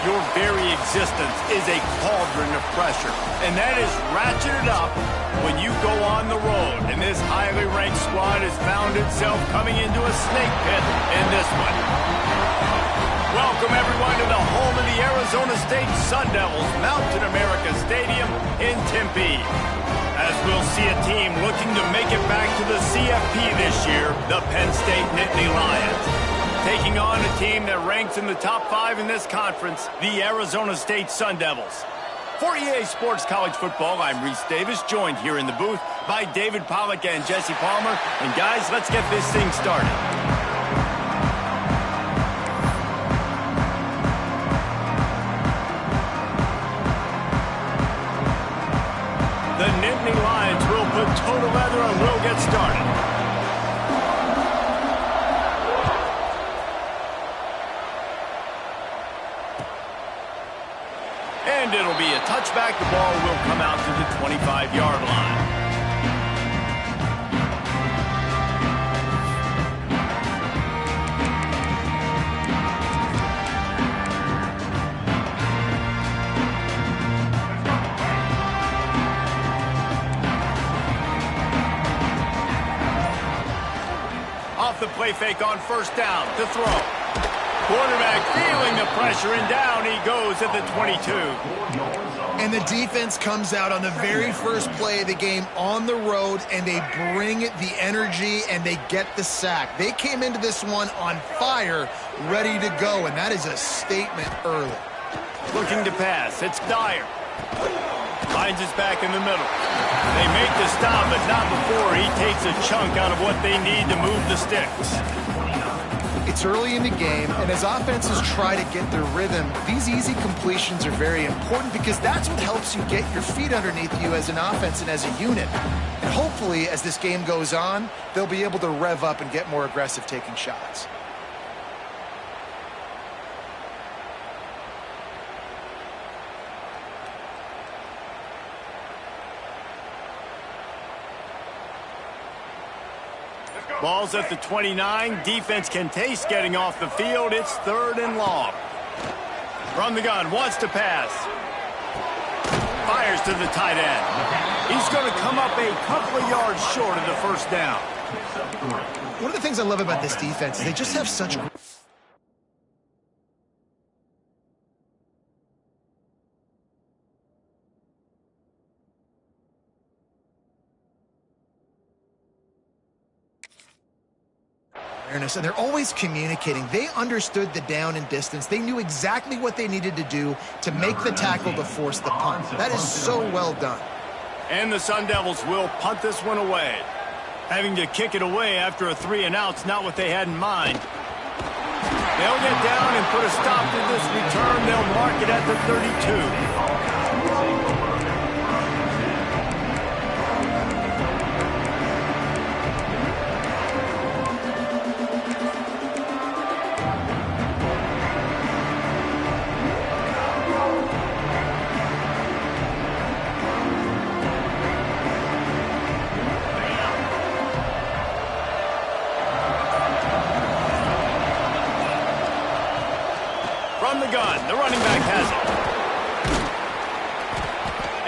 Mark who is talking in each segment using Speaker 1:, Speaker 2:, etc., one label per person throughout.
Speaker 1: Your very existence is a cauldron of pressure, and that is ratcheted up when you go on the road. And this highly ranked squad has found itself coming into a snake pit in this one. Welcome, everyone, to the home of the Arizona State Sun Devils, Mountain America Stadium in Tempe. As we'll see a team looking to make it back to the CFP this year, the Penn State Nittany Lions. Taking on a team that ranks in the top 5 in this conference, the Arizona State Sun Devils. For EA Sports College Football, I'm Reese Davis, joined here in the booth by David Pollack and Jesse Palmer. And guys, let's get this thing started. The Nittany Lions will put total leather and we'll get started. And it'll be a touchback. The ball will come out to the 25-yard line. Off the play fake on first down to throw. Quarterback feeling the pressure, and down he goes at the 22.
Speaker 2: And the defense comes out on the very first play of the game on the road, and they bring the energy, and they get the sack. They came into this one on fire, ready to go, and that is a statement early.
Speaker 1: Looking to pass. It's Dyer. Finds his back in the middle. They make the stop, but not before he takes a chunk out of what they need to move the sticks.
Speaker 2: It's early in the game, and as offenses try to get their rhythm, these easy completions are very important because that's what helps you get your feet underneath you as an offense and as a unit. And hopefully, as this game goes on, they'll be able to rev up and get more aggressive taking shots.
Speaker 1: Ball's at the 29. Defense can taste getting off the field. It's 3rd and long. From the gun, wants to pass. Fires to the tight end. He's going to come up a couple of yards short of the first down.
Speaker 2: One of the things I love about this defense is they just have such... and they're always communicating. They understood the down and distance. They knew exactly what they needed to do to make the tackle to force the punt. That is so well done.
Speaker 1: And the Sun Devils will punt this one away. Having to kick it away after a 3-and-out's not what they had in mind. They'll get down and put a stop to this return. They'll mark it at the 32. From the gun, the running back has it.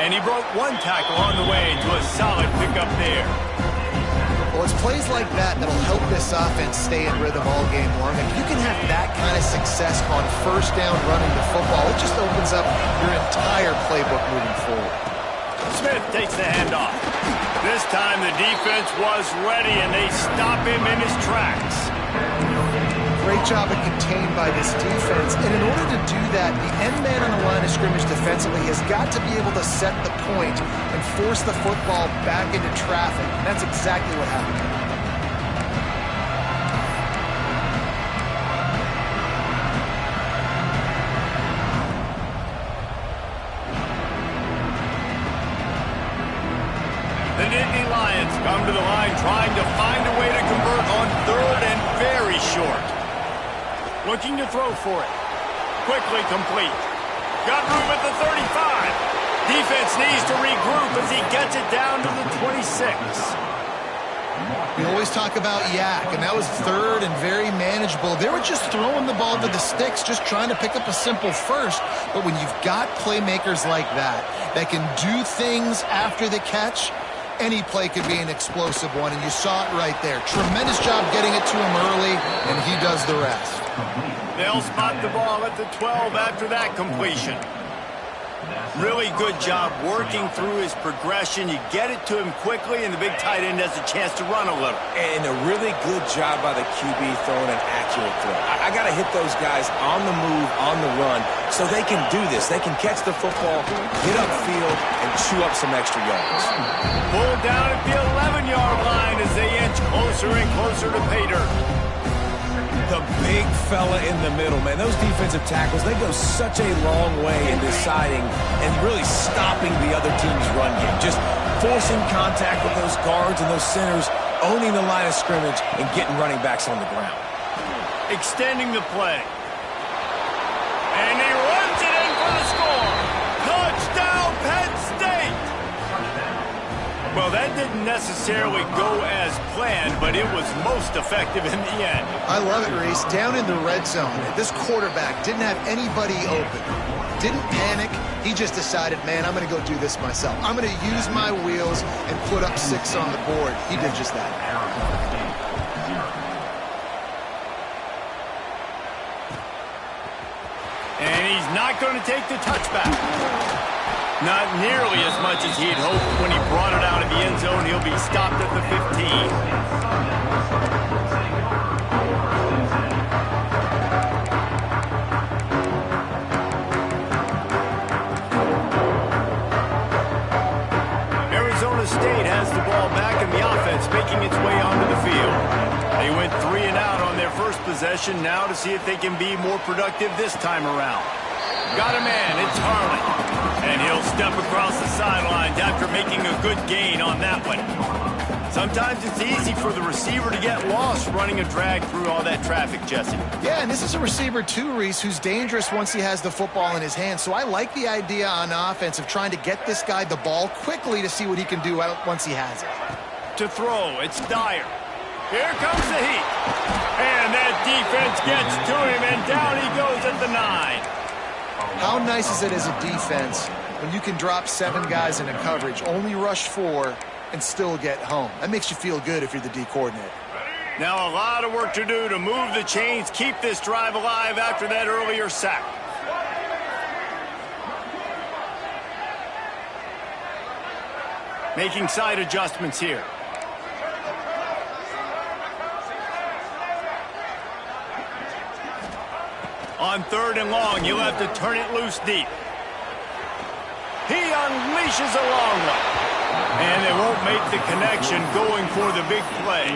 Speaker 1: And he broke one tackle on the way to a solid pickup there.
Speaker 2: Well, it's plays like that that'll help this offense stay in rhythm all game long. If you can have that kind of success on first down running the football, it just opens up your entire playbook moving forward.
Speaker 1: Smith takes the handoff. This time the defense was ready, and they stop him in his tracks.
Speaker 2: Great job of contained by this defense, and in order to do that, the end man on the line of scrimmage defensively has got to be able to set the point and force the football back into traffic, and that's exactly what happened.
Speaker 1: The Nittany Lions come to the line trying to find a way to convert on 3rd and very short. Looking to throw for it. Quickly complete. Got room at the 35. Defense needs to regroup as he gets it down to the 26.
Speaker 2: We always talk about yak, and that was third and very manageable. They were just throwing the ball to the sticks, just trying to pick up a simple first. But when you've got playmakers like that can do things after the catch, any play could be an explosive one, and you saw it right there. Tremendous job getting it to him early, and he does the rest.
Speaker 1: They'll spot the ball at the 12 after that completion. Really good job working through his progression. You get it to him quickly, and the big tight end has a chance to run a little.
Speaker 3: And a really good job by the QB throwing an accurate throw. I got to hit those guys on the move, on the run, so they can do this. They can catch the football, get upfield, and chew up some extra yards.
Speaker 1: Pulled down at the 11-yard line as they inch closer and closer to pay dirt.
Speaker 3: The big fella in the middle, man. Those defensive tackles, they go such a long way in deciding and really stopping the other team's run game. Just forcing contact with those guards and those centers, owning the line of scrimmage, and getting running backs on the ground.
Speaker 1: Extending the play. And he runs it in for the score. Touchdown, Penn State! Well, that didn't necessarily go as planned, but it was most effective in the end.
Speaker 2: I love it, Reese. Down in the red zone, this quarterback didn't have anybody open. Didn't panic. He just decided, man, I'm going to go do this myself. I'm going to use my wheels and put up 6 on the board. He did just that.
Speaker 1: And he's not going to take the touchback. Not nearly as much as he had hoped when he brought it out of the end zone. He'll be stopped at the 15. Arizona State has the ball back in the offense, making its way onto the field. They went 3 and out on their first possession, now to see if they can be more productive this time around. Got a man, it's Harlan. And he'll step across the sidelines after making a good gain on that one. Sometimes it's easy for the receiver to get lost running a drag through all that traffic, Jesse.
Speaker 2: Yeah, and this is a receiver too, Reese, who's dangerous once he has the football in his hands. So I like the idea on offense of trying to get this guy the ball quickly to see what he can do once he has it.
Speaker 1: To throw, it's Dyer. Here comes the heat. And that defense gets to him, and down he goes at the 9.
Speaker 2: How nice is it as a defense when you can drop 7 guys into coverage, only rush 4, and still get home? That makes you feel good if you're the D coordinator.
Speaker 1: Now a lot of work to do to move the chains, keep this drive alive after that earlier sack. Making side adjustments here. On 3rd and long, you'll have to turn it loose deep. He unleashes a long one. And they won't make the connection going for the big play.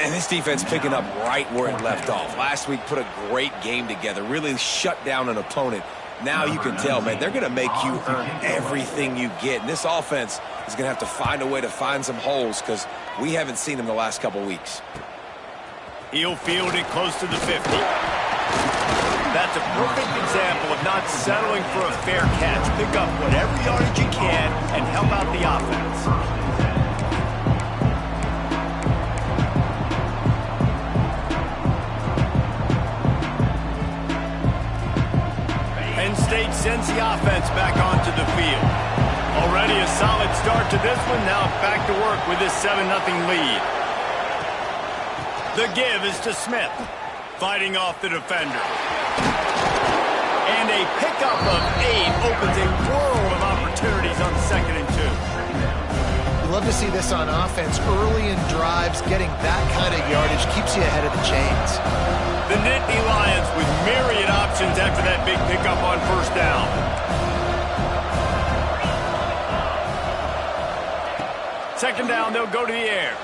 Speaker 3: And this defense picking up right where it left off. Last week put a great game together, really shut down an opponent. Now you can tell, man, they're going to make you earn everything you get. And this offense is going to have to find a way to find some holes because we haven't seen them the last couple weeks.
Speaker 1: He'll field it close to the 50. That's a perfect example of not settling for a fair catch. Pick up whatever yardage you can and help out the offense. Penn State sends the offense back onto the field. Already a solid start to this one. Now back to work with this 7-0 lead. The give is to Smith, fighting off the defender. And a pickup of 8 opens a world of opportunities on 2nd and 2.
Speaker 2: You love to see this on offense. Early in drives, getting that kind of yardage keeps you ahead of the chains.
Speaker 1: The Nittany Lions with myriad options after that big pickup on 1st down. Second down, they'll go to the air.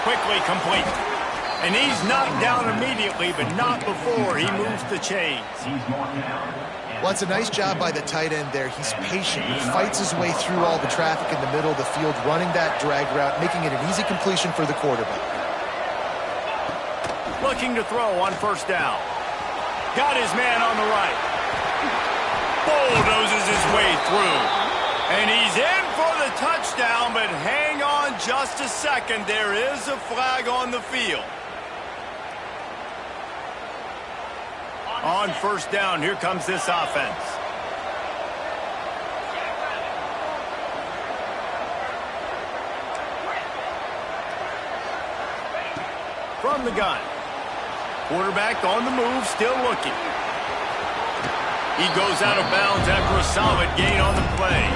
Speaker 1: Quickly complete. And he's knocked down immediately, but not before he moves the chains.
Speaker 2: Well, it's a nice job by the tight end there. He's patient. He fights his way through all the traffic in the middle of the field, running that drag route, making it an easy completion for the quarterback.
Speaker 1: Looking to throw on 1st down. Got his man on the right. Bulldozes his way through. And he's in for the touchdown, but hang on on just a second. There is a flag on the field. On first down, here comes this offense. From the gun. Quarterback on the move, still looking. He goes out of bounds after a solid gain on the play.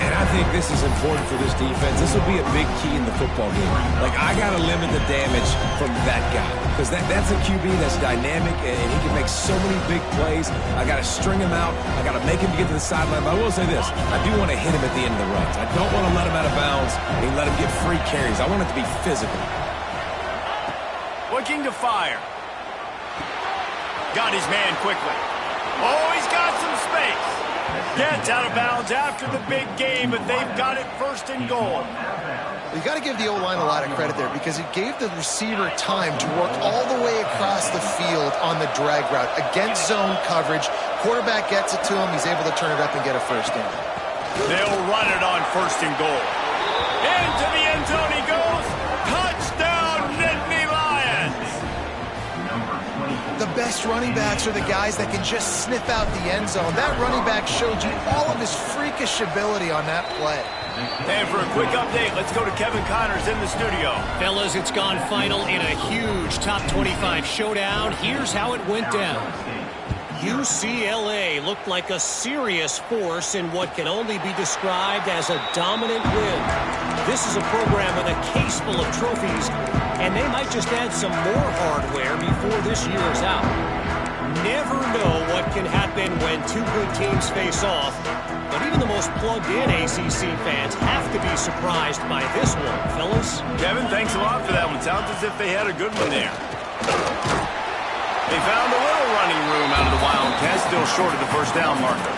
Speaker 3: And I think this is important for this defense. This will be a big key in the football game. Like, I got to limit the damage from that guy. Because that's a QB that's dynamic, and he can make so many big plays. I got to string him out. I got to make him get to the sideline. But I will say this. I do want to hit him at the end of the runs. I don't want to let him out of bounds and let him get free carries. I want it to be physical.
Speaker 1: Looking to fire. Got his man quickly. Oh, he's got some space. Gets out of bounds after the big game, but they've got it first and goal.
Speaker 2: You got to give the O-line a lot of credit there because it gave the receiver time to work all the way across the field on the drag route against zone coverage. Quarterback gets it to him. He's able to turn it up and get a first down.
Speaker 1: They'll run it on first and goal. Into the end zone he goes. Touchdown, Nittany Lions.
Speaker 2: The best running backs are the guys that can just sniff out the end zone. That running back showed you all of his freakish ability on that play.
Speaker 1: And for a quick update, let's go to Kevin Connors in the studio.
Speaker 4: Fellas, it's gone final in a huge top 25 showdown. Here's how it went down. UCLA looked like a serious force in what can only be described as a dominant win. This is a program with a case full of trophies, and they might just add some more hardware before this year is out. Never know what can happen when two good teams face off, but even the most plugged-in ACC fans have to be surprised by this one, fellas.
Speaker 1: Kevin, thanks a lot for that one. Sounds as if they had a good one there. They found a little running room out of the Wildcats, still short of the first down marker.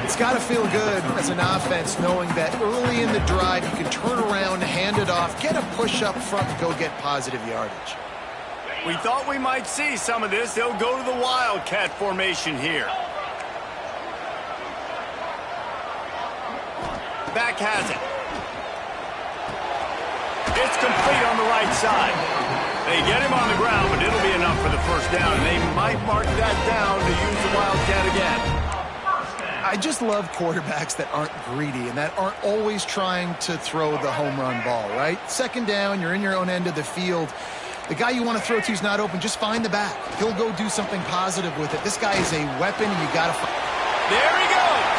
Speaker 2: It's got to feel good as an offense knowing that early in the drive you can turn around, hand it off, get a push up front, and go get positive yardage.
Speaker 1: We thought we might see some of this. They'll go to the Wildcat formation here. Back has it. It's complete on the right side. They get him on the ground, but it'll be enough for the first down, and they might mark that down to use the Wildcat again.
Speaker 2: I just love quarterbacks that aren't greedy and that aren't always trying to throw the home run ball, right? Second down, you're in your own end of the field. The guy you want to throw to is not open. Just find the back. He'll go do something positive with it. This guy is a weapon, and you got to find.
Speaker 1: There he goes.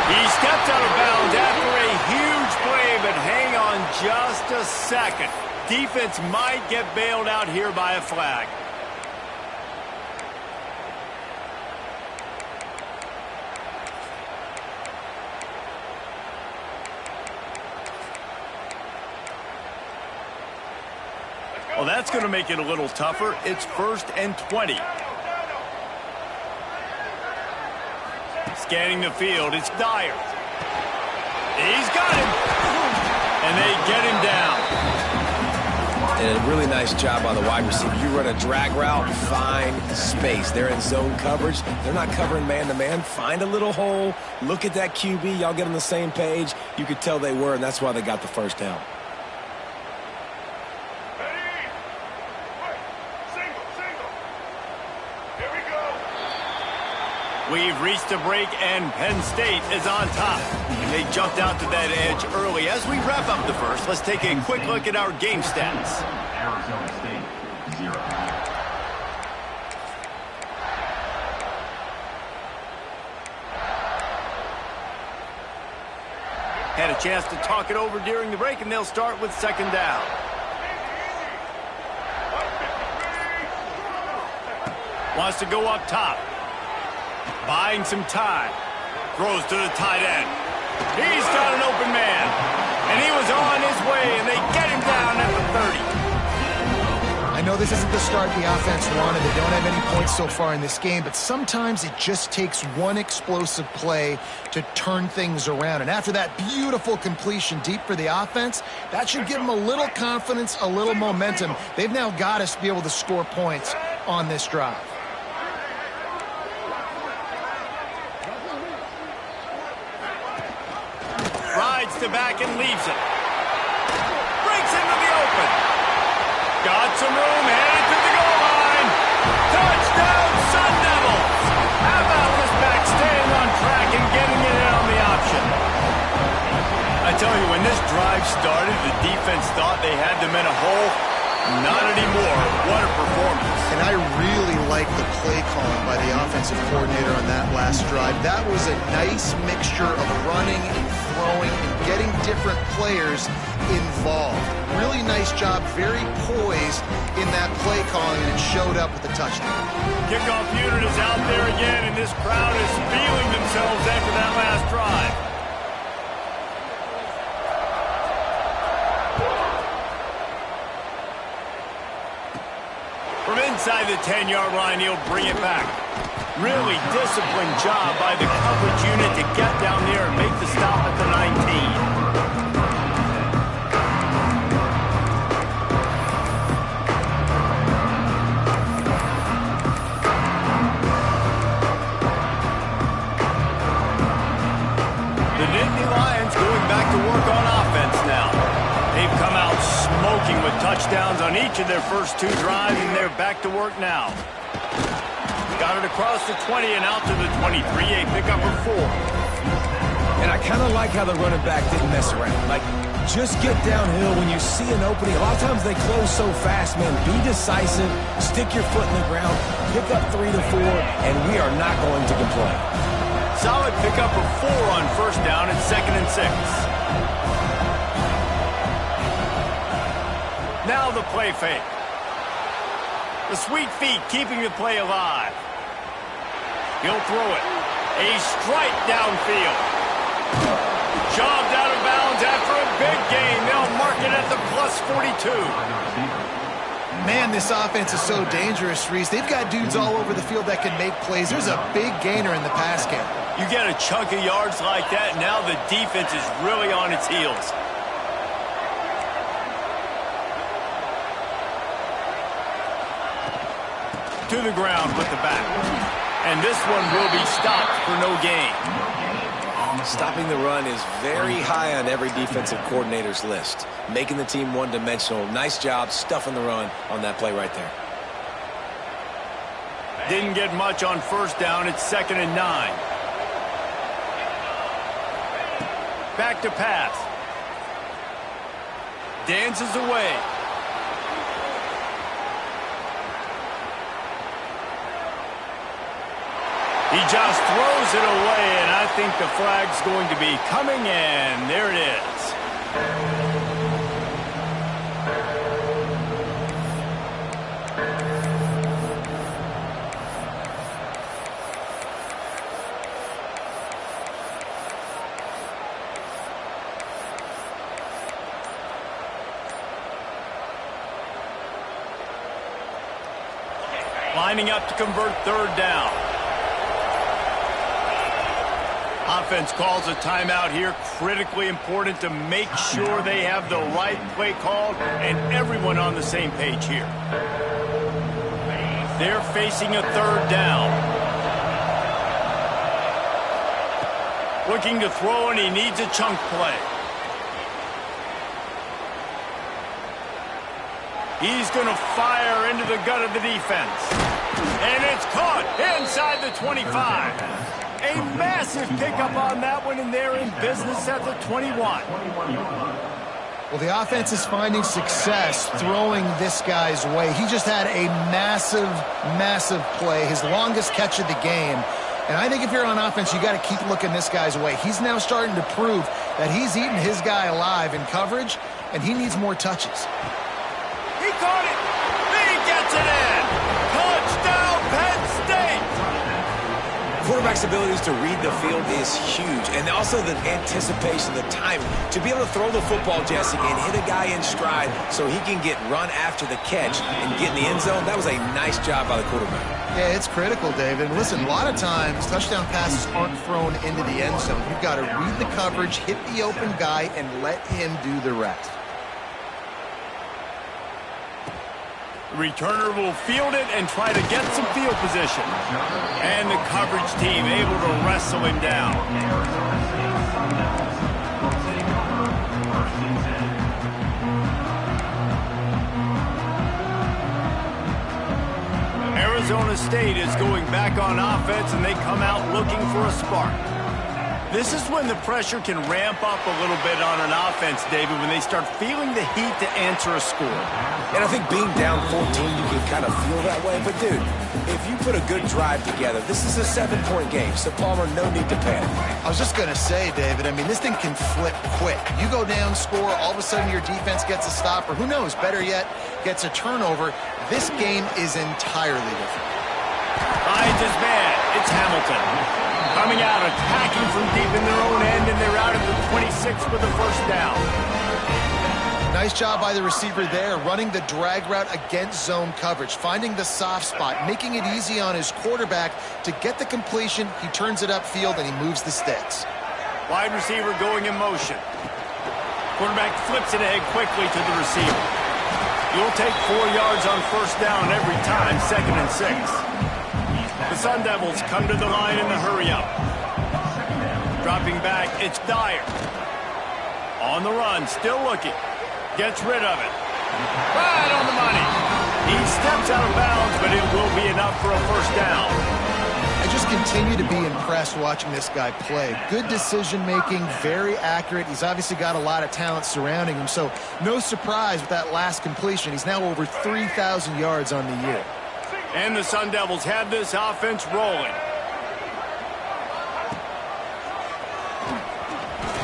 Speaker 1: He stepped out of bounds after a huge play, but hang on just a second. Defense might get bailed out here by a flag. Well, that's going to make it a little tougher. It's 1st and 20. Scanning the field, it's Dyer. He's got him. And they get him down.
Speaker 3: And a really nice job by the wide receiver. You run a drag route, find space. They're in zone coverage. They're not covering man-to-man. Find a little hole. Look at that QB. Y'all get on the same page. You could tell they were, and that's why they got the first down.
Speaker 1: We've reached a break, and Penn State is on top. And they jumped out to that edge early. As we wrap up the first, let's take a quick look at our game stats.
Speaker 5: Arizona State, 0.
Speaker 1: Had a chance to talk it over during the break, and they'll start with second down. Wants to go up top. Buying some time. Throws to the tight end. He's got an open man. And he was on his way, and they get him down at the 30.
Speaker 2: I know this isn't the start the offense wanted. They don't have any points so far in this game, but sometimes it just takes one explosive play to turn things around. And after that beautiful completion deep for the offense, that should give them a little confidence, a little momentum. They've now got to be able to score points on this drive.
Speaker 1: fakes the back and leaves it. Breaks into the open. Got some room, headed to the goal line. Touchdown, Sun Devils! How about this back staying on track and getting it in on the option? I tell you, when this drive started, the defense thought they had them in a hole. Not anymore. What a performance.
Speaker 2: And I really like the play calling by the offensive coordinator on that last drive. That was a nice mixture of running and throwing and getting different players involved. Really nice job, very poised in that play calling, and it showed up with the touchdown.
Speaker 1: Kickoff unit is out there again, and this crowd is feeling themselves after that last drive. From inside the 10-yard line, he'll bring it back. Really disciplined job by the coverage unit to get down there and make the stop at the 19. The Nittany Lions going back to work on offense now. They've come out smoking with touchdowns on each of their first two drives, and they're back to work now. Got it across the 20 and out to the 23, a pickup of 4.
Speaker 3: And I kind of like how the running back didn't mess around. Like, just get downhill when you see an opening. A lot of times they close so fast, man. Be decisive, stick your foot in the ground, pick up 3 to 4, and we are not going to complain.
Speaker 1: Solid pickup of 4 on first down and 2nd and 6. Now the play fake. The sweet feet keeping the play alive. He'll throw it. A strike downfield. Shoved out of bounds after a big gain. They'll mark it at the plus 42.
Speaker 2: Man, this offense is so dangerous, Reese. They've got dudes all over the field that can make plays. There's a big gainer in the pass game.
Speaker 1: You get a chunk of yards like that, now the defense is really on its heels. To the ground with the back. And this one will be stopped for no gain.
Speaker 3: Stopping the run is very high on every defensive coordinator's list. Making the team one-dimensional. Nice job stuffing the run on that play right there.
Speaker 1: Didn't get much on first down. It's 2nd and 9. Back to pass. Dances away. He just throws it away, and I think the flag's going to be coming in. There it is. Lining up to convert 3rd down. Offense calls a timeout here. Critically important to make sure they have the right play called and everyone on the same page here. They're facing a 3rd down. Looking to throw, and he needs a chunk play. He's going to fire into the gut of the defense. And it's caught inside the 25. A massive pickup on that one, and they're in business at the 21.
Speaker 2: Well, the offense is finding success throwing this guy's way. He just had a massive, massive play, his longest catch of the game. And I think if you're on offense, you got to keep looking this guy's way. He's now starting to prove that he's eating his guy alive in coverage, and he needs more touches.
Speaker 1: He caught it. He gets it in. Touchdown, Penn State.
Speaker 3: Quarterback's abilities to read the field is huge, and also the anticipation, the time to be able to throw the football, Jesse, and hit a guy in stride so he can get run after the catch and get in the end zone. That was a nice job by the quarterback.
Speaker 2: Yeah, it's critical, David. Listen, a lot of times touchdown passes aren't thrown into the end zone. You've got to read the coverage, hit the open guy, and let him do the rest.
Speaker 1: Returner will field it and try to get some field position. And the coverage team able to wrestle him down. Arizona State is going back on offense, and they come out looking for a spark. This is when the pressure can ramp up a little bit on an offense, David, when they start feeling the heat to answer a score.
Speaker 3: And I think being down 14, you can kind of feel that way. But, dude, if you put a good drive together, this is a 7-point game. So, Palmer, no need to panic.
Speaker 2: I was just going to say, David, I mean, this thing can flip quick. You go down, score, all of a sudden your defense gets a stop, or who knows, better yet, gets a turnover. This game is entirely different.
Speaker 1: Finds his man. It's Hamilton. Coming out, attacking from deep in their own end, and they're out at the 26 with a first down.
Speaker 2: Nice job by the receiver there, running the drag route against zone coverage, finding the soft spot, making it easy on his quarterback to get the completion. He turns it upfield, and he moves the sticks.
Speaker 1: Wide receiver going in motion. Quarterback flips it ahead quickly to the receiver. You'll take 4 yards on first down every time, 2nd and 6. The Sun Devils come to the line in the hurry-up. Dropping back, it's Dyer. On the run, still looking. Gets rid of it. Right on the money. He steps out of bounds, but it will be enough for a first down.
Speaker 2: I just continue to be impressed watching this guy play. Good decision-making, very accurate. He's obviously got a lot of talent surrounding him, so no surprise with that last completion. He's now over 3,000 yards on the year.
Speaker 1: And the Sun Devils have this offense rolling.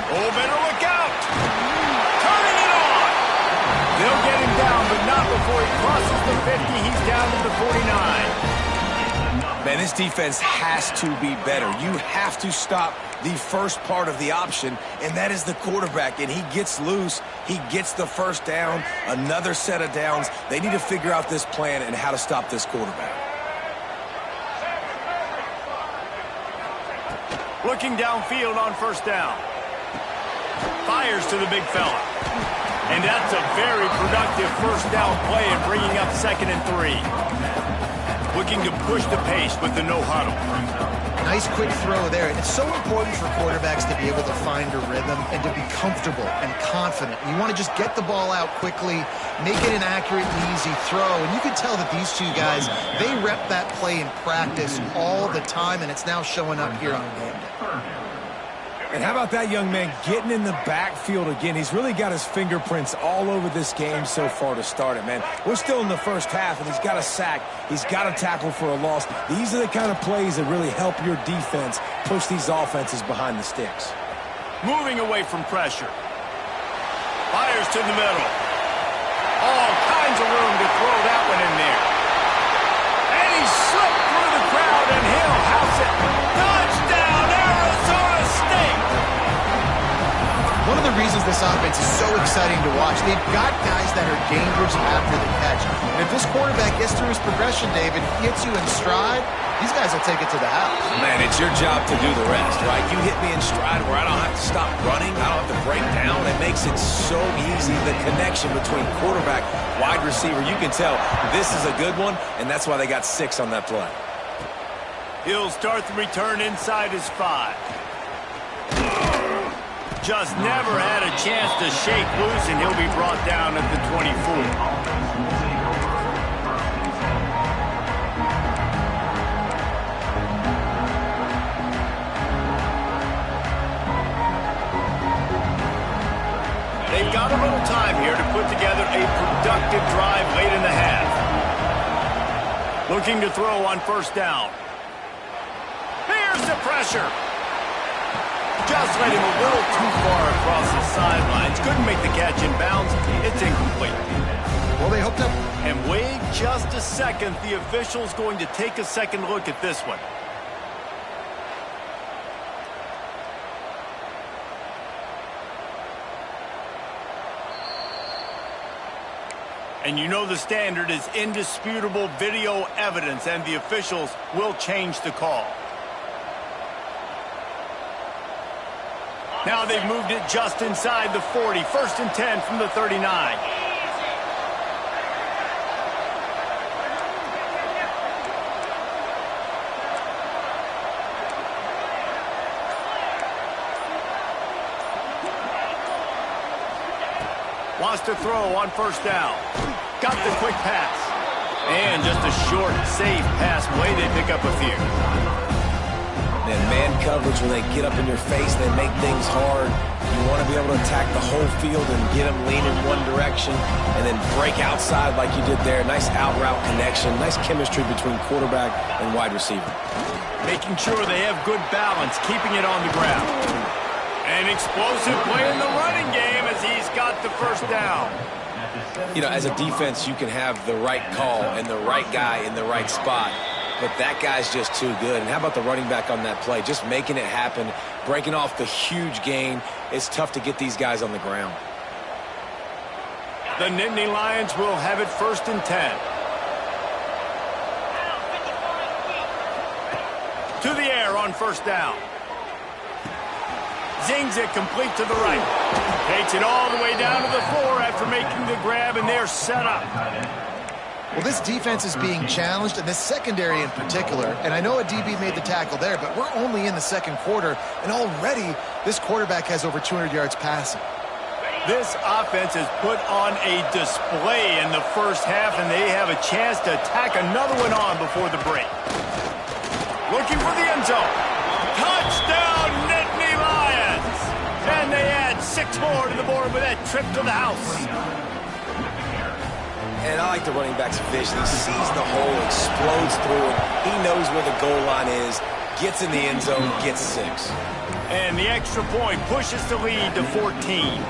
Speaker 1: Oh, better look out. Turning it on. They'll get him down, but not before he crosses the 50. He's down to the 49.
Speaker 3: Man, this defense has to be better. You have to stop the first part of the option, and that is the quarterback. And he gets loose. He gets the first down, another set of downs. They need to figure out this plan and how to stop this quarterback.
Speaker 1: Looking downfield on first down. Fires to the big fella. And that's a very productive first down play and bringing up 2nd and 3. Looking to push the pace with the no-huddle.
Speaker 2: Nice quick throw there. And it's so important for quarterbacks to be able to find a rhythm and to be comfortable and confident. You want to just get the ball out quickly, make it an accurate and easy throw. And you can tell that these two guys, they rep that play in practice all the time, and it's now showing up here on game day.
Speaker 3: And how about that young man getting in the backfield again? He's really got his fingerprints all over this game so far to start it, man. We're still in the first half, and he's got a sack. He's got a tackle for a loss. These are the kind of plays that really help your defense push these offenses behind the sticks.
Speaker 1: Moving away from pressure. Fires to the middle. All kinds of room to throw that one in there. And he slipped through the crowd, and he'll house it. Touchdown, Arizona State!
Speaker 2: One of the reasons this offense is so exciting to watch, they've got guys that are dangerous after the catch. And if this quarterback gets through his progression, David, he hits you in stride, these guys will take it to the house.
Speaker 3: Man, it's your job to do the rest, right? You hit me in stride where I don't have to stop running. I don't have to break down. It makes it so easy, the connection between quarterback, wide receiver. You can tell this is a good one, and that's why they got 6 on that play.
Speaker 1: He'll start the return inside his 5. Just never had a chance to shake loose, and he'll be brought down at the 24. They've got a little time here to put together a productive drive late in the half. Looking to throw on first down. Here's the pressure. Just led him a little too far across the sidelines. Couldn't make the catch in bounds. It's incomplete.
Speaker 2: Well, they hooked up.
Speaker 1: And wait just a second. The official's going to take a second look at this one. And you know the standard is indisputable video evidence, and the officials will change the call. Now they've moved it just inside the 40. 1st and 10 from the 39. Wants to throw on first down. Got the quick pass. And just a short, safe pass play. They pick up a few.
Speaker 3: Man coverage, when they get up in your face, they make things hard. You want to be able to attack the whole field and get them leaning one direction and then break outside like you did there. Nice out-route connection. Nice chemistry between quarterback and wide receiver.
Speaker 1: Making sure they have good balance, keeping it on the ground. An explosive play in the running game as he's got the first down.
Speaker 3: You know, as a defense, you can have the right call and the right guy in the right spot, but that guy's just too good. And how about the running back on that play? Just making it happen, breaking off the huge gain. It's tough to get these guys on the ground.
Speaker 1: The Nittany Lions will have it 1st and 10. To the air on first down. Zings it complete to the right. Takes it all the way down to the floor after making the grab, and they're set up.
Speaker 2: Well, this defense is being challenged, and this secondary in particular. And I know a DB made the tackle there, but we're only in the second quarter, and already this quarterback has over 200 yards passing.
Speaker 1: This offense has put on a display in the first half, and they have a chance to tack another one on before the break. Looking for the end zone. Touchdown, Nittany Lions! And they add 6 more to the board with that trip to the house.
Speaker 3: And I like the running back's vision. He sees the hole, explodes through it. He knows where the goal line is, gets in the end zone, gets 6.
Speaker 1: And the extra point pushes the lead to 14.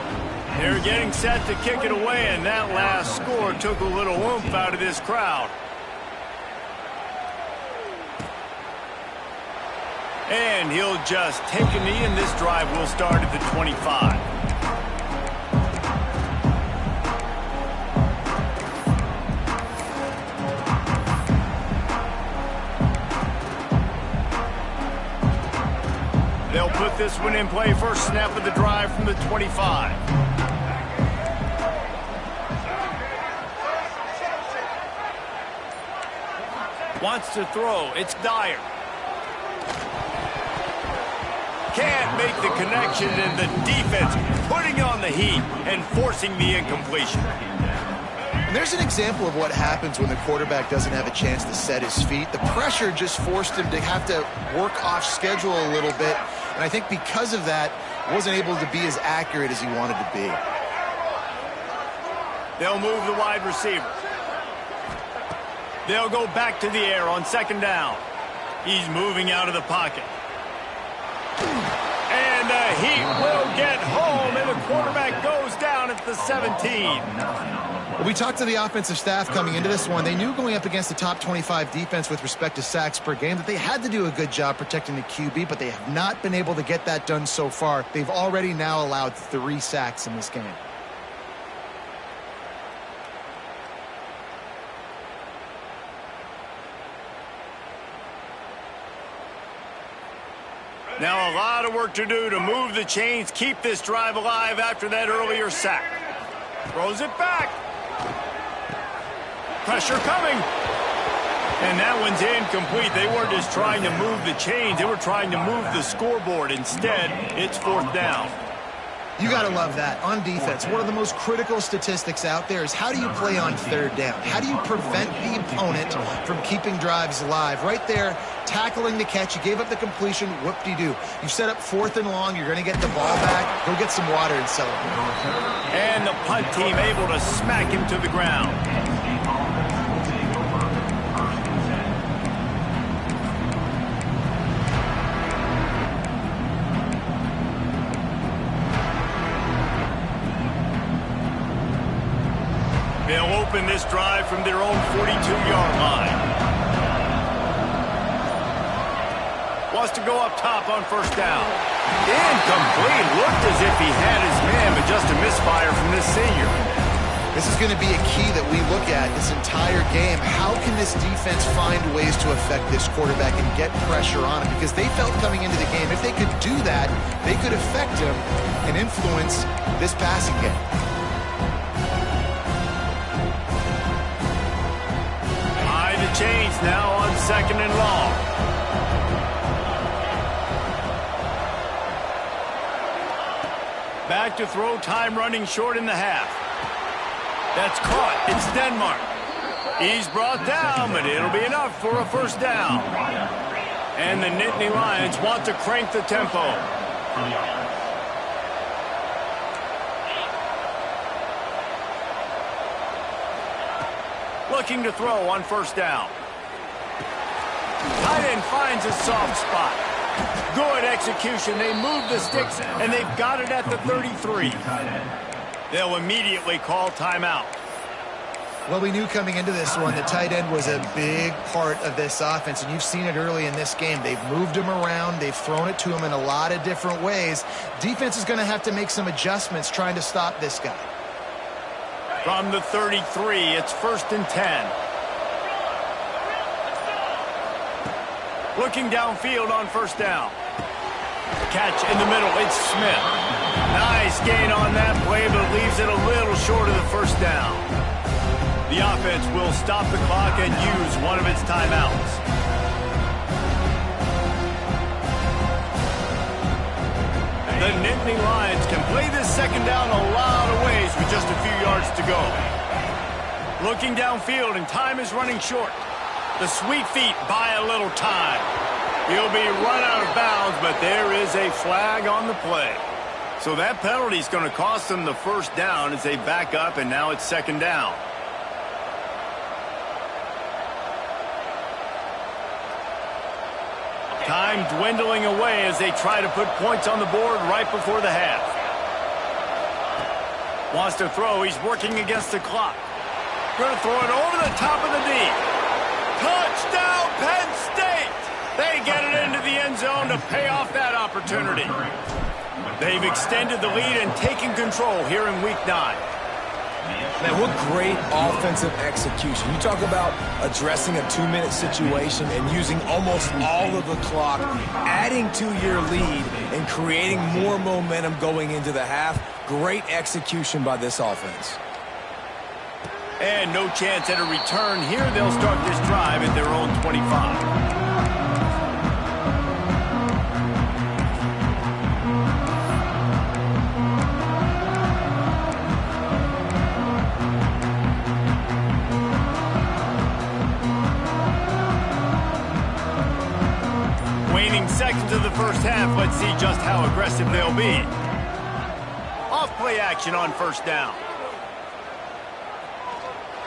Speaker 1: They're getting set to kick it away, and that last score took a little oomph out of this crowd. And he'll just take a knee, and this drive will start at the 25. They'll put this one in play. First snap of the drive from the 25. Wants to throw. It's Dyer. Can't make the connection, and the defense putting on the heat and forcing the incompletion.
Speaker 2: And there's an example of what happens when the quarterback doesn't have a chance to set his feet. The pressure just forced him to have to work off schedule a little bit. And I think because of that, wasn't able to be as accurate as he wanted to be.
Speaker 1: They'll move the wide receiver. They'll go back to the air on second down. He's moving out of the pocket. And the Heat will get home, and the quarterback goes down at the 17.
Speaker 2: We talked to the offensive staff coming into this one. They knew going up against the top 25 defense with respect to sacks per game that they had to do a good job protecting the QB, but they have not been able to get that done so far. They've already now allowed 3 sacks in this game.
Speaker 1: Now a lot of work to do to move the chains, keep this drive alive after that earlier sack. Throws it back. Pressure coming. And that one's incomplete. They weren't just trying to move the chains. They were trying to move the scoreboard. Instead, it's 4th down.
Speaker 2: You got to love that. On defense, one of the most critical statistics out there is how do you play on 3rd down? How do you prevent the opponent from keeping drives alive? Right there, tackling the catch. You gave up the completion. Whoop-de-doo. You set up 4th and long. You're going to get the ball back. Go get some water and celebrate.
Speaker 1: And the punt team able to smack him to the ground. They'll open this drive from their own 42-yard line. Wants to go up top on first down. Incomplete. Looked as if he had his man, but just a misfire from this senior.
Speaker 2: This is going to be a key that we look at this entire game. How can this defense find ways to affect this quarterback and get pressure on him? Because they felt coming into the game, if they could do that, they could affect him and influence this passing game.
Speaker 1: Chains now on 2nd and long. Back to throw, time running short in the half. That's caught. It's Denmark. He's brought down, but it'll be enough for a first down. And the Nittany Lions want to crank the tempo. Looking to throw on first down. Tight end finds a soft spot. Good execution. They move the sticks, and they've got it at the 33. They'll immediately call timeout.
Speaker 2: Well, we knew coming into this one the tight end was a big part of this offense, and you've seen it early in this game. They've moved him around. They've thrown it to him in a lot of different ways. Defense is going to have to make some adjustments trying to stop this guy.
Speaker 1: From the 33, it's 1st and 10. Looking downfield on first down. Catch in the middle, it's Smith. Nice gain on that play, but leaves it a little short of the first down. The offense will stop the clock and use one of its timeouts. The Nittany Lions can play this second down a lot of ways with just a few yards to go. Looking downfield, and time is running short. The sweet feet buy a little time. He'll be run out of bounds, but there is a flag on the play. So that penalty is going to cost them the first down as they back up, and now it's second down. Time dwindling away as they try to put points on the board right before the half. Wants to throw. He's working against the clock. Going to throw it over the top of the knee. Touchdown, Penn State! They get it into the end zone to pay off that opportunity. They've extended the lead and taken control here in Week 9.
Speaker 3: Man, what great offensive execution. You talk about addressing a 2-minute situation and using almost all of the clock, adding to your lead and creating more momentum going into the half. Great execution by this offense.
Speaker 1: And no chance at a return here. They'll start this drive at their own 25. Seconds of the first half. Let's see just how aggressive they'll be. Off-play action on first down.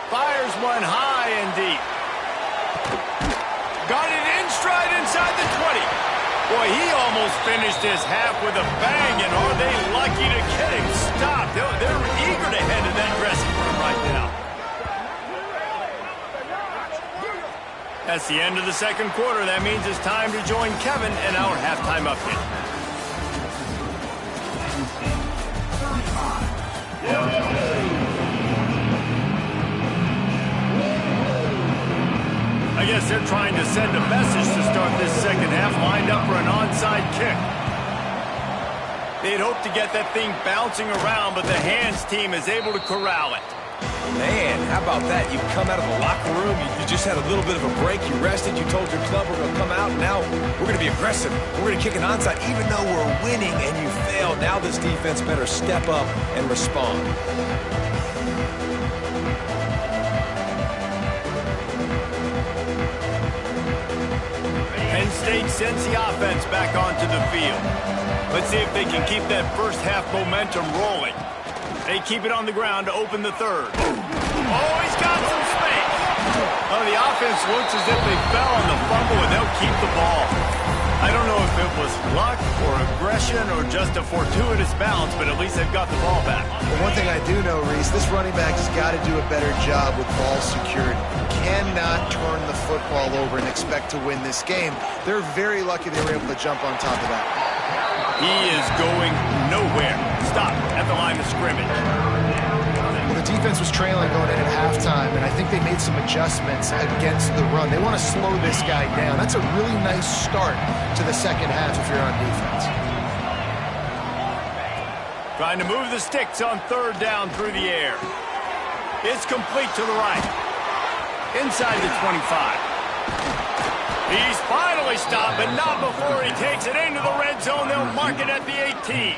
Speaker 1: Fires one high and deep. Got it in stride inside the 20. Boy, he almost finished his half with a bang, and are they lucky to get him stopped. They're eager to head to that dressing room right now. That's the end of the second quarter. That means it's time to join Kevin in our halftime update. I guess they're trying to send a message to start this second half, lined up for an onside kick. They'd hope to get that thing bouncing around, but the hands team is able to corral it.
Speaker 3: Man, how about that? You come out of the locker room, you just had a little bit of a break, you rested, you told your club we're going to come out, and now we're going to be aggressive. We're going to kick an onside, even though we're winning and you failed. Now this defense better step up and respond.
Speaker 1: Penn State sends the offense back onto the field. Let's see if they can keep that first half momentum rolling. They keep it on the ground to open the third. Oh, he's got some space. Oh, the offense looks as if they fell on the fumble, and they'll keep the ball. I don't know if it was luck or aggression or just a fortuitous bounce, but at least they've got the ball back.
Speaker 2: Well, one thing I do know, Reese, this running back has got to do a better job with ball security. Cannot turn the football over and expect to win this game. They're very lucky they were able to jump on top of that.
Speaker 1: He is going nowhere. Stop at the line of scrimmage.
Speaker 2: Well, the defense was trailing going in at halftime, and I think they made some adjustments against the run. They want to slow this guy down. That's a really nice start to the second half if you're on defense.
Speaker 1: Trying to move the sticks on third down through the air. It's complete to the right. Inside the 25. He's finally stopped, but not before he takes it into the red zone. They'll mark it at the 18.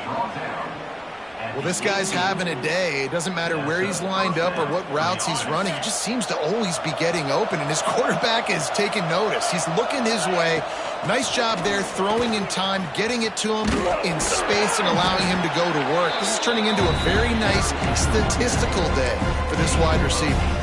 Speaker 2: Well, this guy's having a day. It doesn't matter where he's lined up or what routes he's running. He just seems to always be getting open, and his quarterback is taking notice. He's looking his way. Nice job there, throwing in time, getting it to him in space and allowing him to go to work. This is turning into a very nice statistical day for this wide receiver.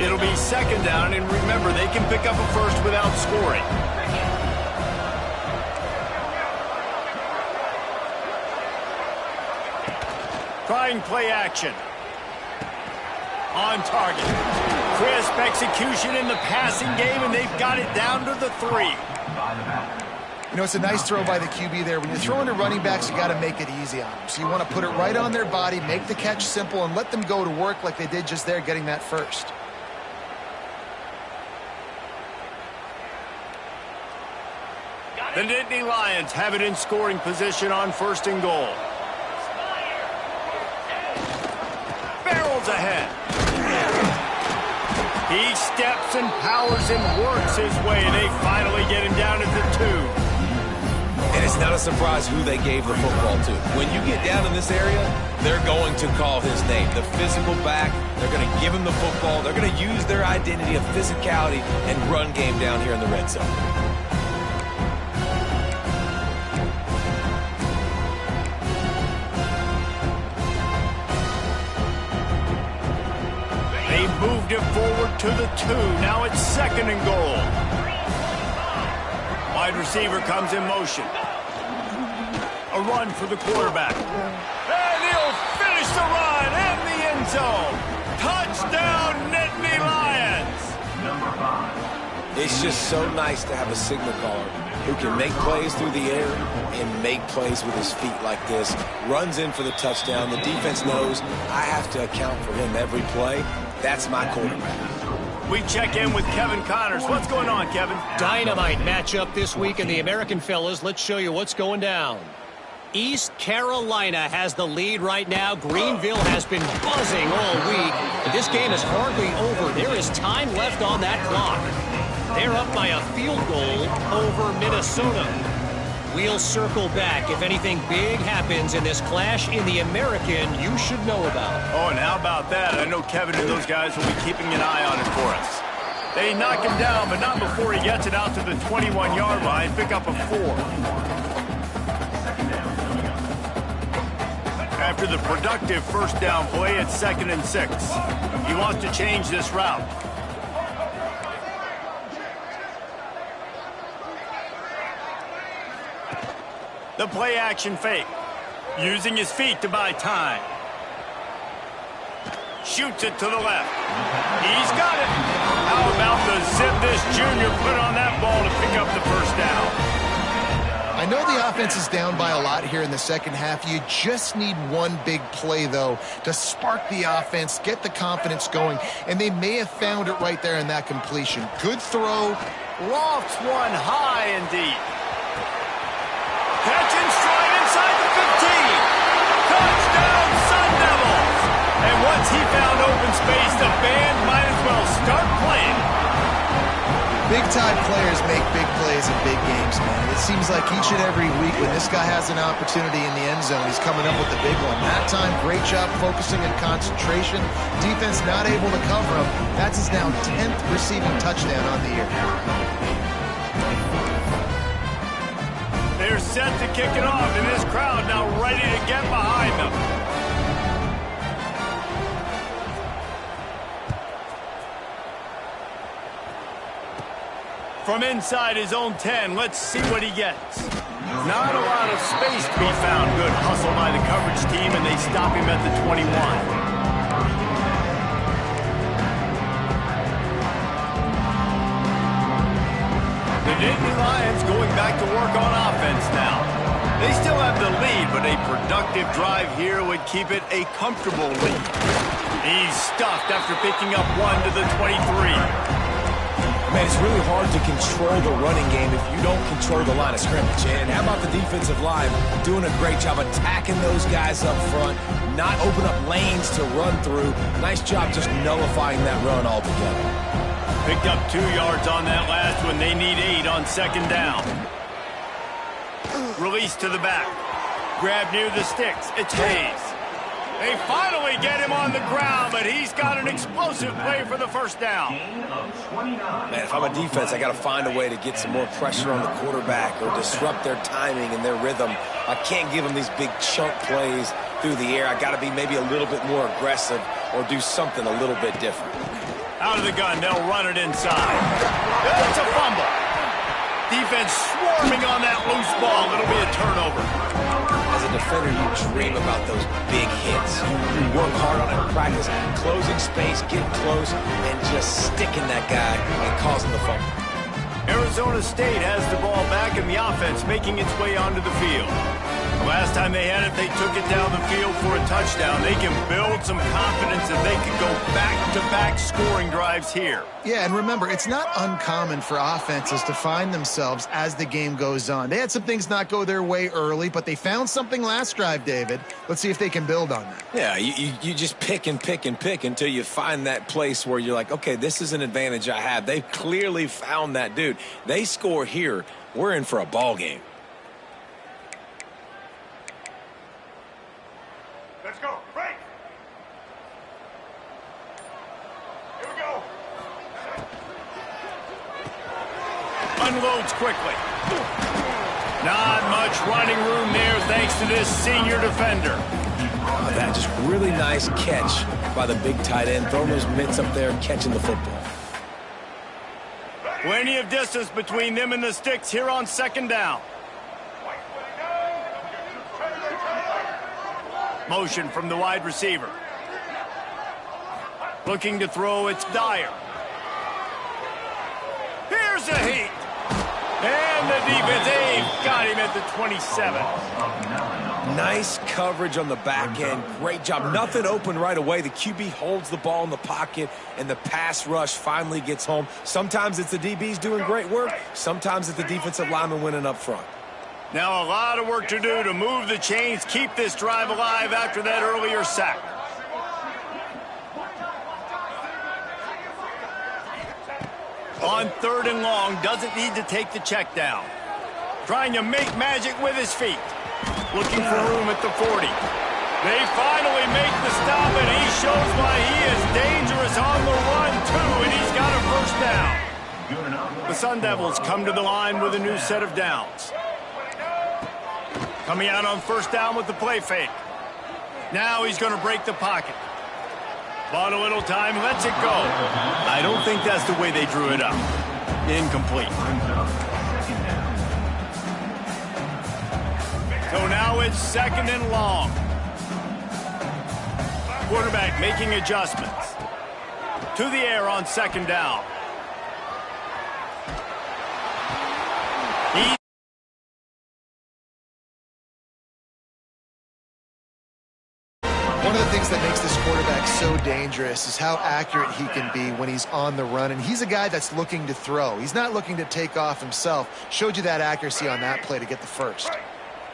Speaker 1: It'll be second down, and remember, they can pick up a first without scoring. Trying play action. On target. Crisp execution in the passing game, and they've got it down to the 3.
Speaker 2: You know, it's a nice throw by the QB there. When you're throwing to running backs, you got to make it easy on them. So you want to put it right on their body, make the catch simple, and let them go to work like they did just there, getting that first.
Speaker 1: The Nittany Lions have it in scoring position on 1st and goal. Barrels ahead. He steps and powers and works his way. They finally get him down at the 2.
Speaker 3: And it's not a surprise who they gave the football to. When you get down in this area, they're going to call his name. The physical back, they're going to give him the football. They're going to use their identity of physicality and run game down here in the red zone.
Speaker 1: Moved it forward to the 2. Now it's 2nd and goal. Wide receiver comes in motion. A run for the quarterback. And he'll finish the run in the end zone. Touchdown, Nittany Lions.
Speaker 5: Number 5.
Speaker 3: It's just so nice to have a signal caller who can make plays through the air and make plays with his feet like this. Runs in for the touchdown. The defense knows I have to account for him every play. That's my quarterback.
Speaker 1: We check in with Kevin Connors. What's going on, Kevin?
Speaker 4: Dynamite matchup this week in the American fellas. Let's show you what's going down. East Carolina has the lead right now. Greenville has been buzzing all week. But this game is hardly over. There is time left on that clock. They're up by a field goal over Minnesota. We'll circle back. If anything big happens in this clash in the American, you should know about.
Speaker 1: Oh, and how about that? I know Kevin and those guys will be keeping an eye on it for us. They knock him down, but not before he gets it out to the 21-yard line. Pick up a 4. After the productive first down play, it's 2nd and 6. He wants to change this route. The play action fake. Using his feet to buy time. Shoots it to the left. He's got it. How about the zip this junior put on that ball to pick up the first down?
Speaker 2: I know the offense is down by a lot here in the second half. You just need one big play, though, to spark the offense, get the confidence going, and they may have found it right there in that completion. Good throw.
Speaker 1: Lofts one high and deep. Catch and stride inside the 15. Touchdown, Sun Devils. And once he found open space, the band might as well start playing.
Speaker 2: Big-time players make big plays in big games, man. It seems like each and every week when this guy has an opportunity in the end zone, he's coming up with the big one. That time, great job focusing and concentration. Defense not able to cover him. That's his now 10th receiving touchdown on the year.
Speaker 1: They're set to kick it off, and this crowd now ready to get behind them. From inside his own 10, let's see what he gets. Not a lot of space to be found. Good hustle by the coverage team, and they stop him at the 21. The Nittany Lions going back to work on offense now. They still have the lead, but a productive drive here would keep it a comfortable lead. He's stuffed after picking up 1 to the 23.
Speaker 3: Man, it's really hard to control the running game if you don't control the line of scrimmage. And how about the defensive line doing a great job attacking those guys up front, not open up lanes to run through. Nice job just nullifying that run altogether.
Speaker 1: Picked up 2 yards on that last one. They need 8 on second down. Release to the back. Grab near the sticks. It's Hayes. They finally get him on the ground, but he's got an explosive play for the first down.
Speaker 3: Man, if I'm a defense, I got to find a way to get some more pressure on the quarterback or disrupt their timing and their rhythm. I can't give them these big chunk plays through the air. I got to be maybe a little bit more aggressive or do something a little bit different.
Speaker 1: Out of the gun, they'll run it inside. It's a fumble. Defense swarming on that loose ball. It'll be a turnover.
Speaker 3: As a defender, you dream about those big hits. You work hard on it in practice, closing space, getting close, and just sticking that guy and causing the fumble.
Speaker 1: Arizona State has the ball back in the offense, making its way onto the field. The last time they had it, they took it down the field for a touchdown. They can build some confidence that they can go back-to-back scoring drives here.
Speaker 2: Yeah, and remember, it's not uncommon for offenses to find themselves as the game goes on. They had some things not go their way early, but they found something last drive, David. Let's see if they can build on that.
Speaker 3: Yeah, you just pick and pick and pick until you find that place where you're like, okay, this is an advantage I have. They've clearly found that dude. They score here, we're in for a ball game.
Speaker 5: Let's go. Break. Here we go.
Speaker 1: Unloads quickly. Not much running room there thanks to this senior defender.
Speaker 3: That just really nice catch by the big tight end, throwing those mitts up there, catching the football.
Speaker 1: Plenty of distance between them and the sticks here on second down. Motion from the wide receiver. Looking to throw, it's Dyer. Here's a heat. And the defense, they've got him at the 27.
Speaker 3: Nice coverage on the back end. Great job. Nothing open right away. The QB holds the ball in the pocket, and the pass rush finally gets home. Sometimes it's the DBs doing great work. Sometimes it's the defensive lineman winning up front.
Speaker 1: Now a lot of work to do to move the chains, keep this drive alive after that earlier sack. On third and long, doesn't need to take the check down. Trying to make magic with his feet. Looking for room at the 40. They finally make the stop, and he shows why he is dangerous on the run, too, and he's got a first down. The Sun Devils come to the line with a new set of downs. Coming out on first down with the play fake. Now he's going to break the pocket. Bought a little time, lets it go. I don't think that's the way they drew it up. Incomplete. So now it's second and long. Quarterback making adjustments. To the air on second down.
Speaker 2: One of the things that makes this quarterback so dangerous is how accurate he can be when he's on the run. And he's a guy that's looking to throw. He's not looking to take off himself. Showed you that accuracy on that play to get the first.